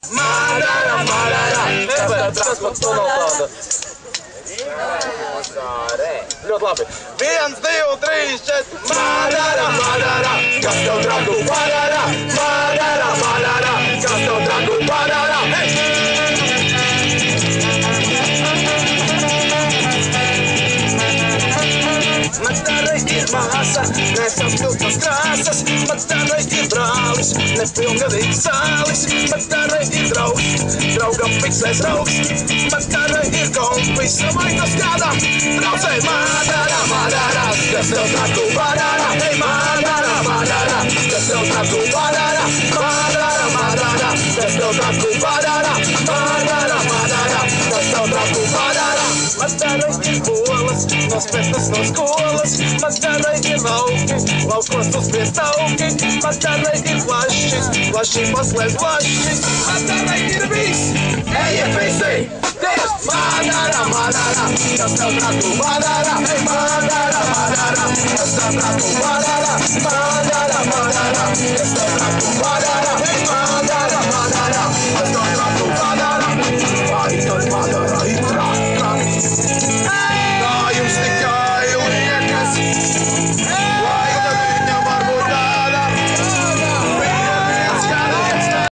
Madara, Madara, transporta no tāda. Ļoti labi. 1, 2, 3, 4. Madara, Madara, kas tev draku padara? Madara, Madara, kas tev draku padara? Madara ir māsa, nesaspilgtas krāsas. Madara ir brālis, nepilngadīgs zālis. Madara ir draugs, draugam fiksēs raugs. Madara ir kompis, savaikas kādam traucē. Madara, Madara, kas tev traku padara? Hei, Madara, Madara, kas tev traku padara? Madara, Madara, kas tev traku padara? Madara, Madara, kas tev traku padara? Madara ir olas, nospēstas no skolas. Madara ir lauki, laukos uzspiest augi. Madara ir plašs, plaši paslēp plaši. Madara ir viss, ejiet visi! Tieši! Madara, Madara, kas tev traku padara? Hei, Madara, Madara, kas tev traku padara?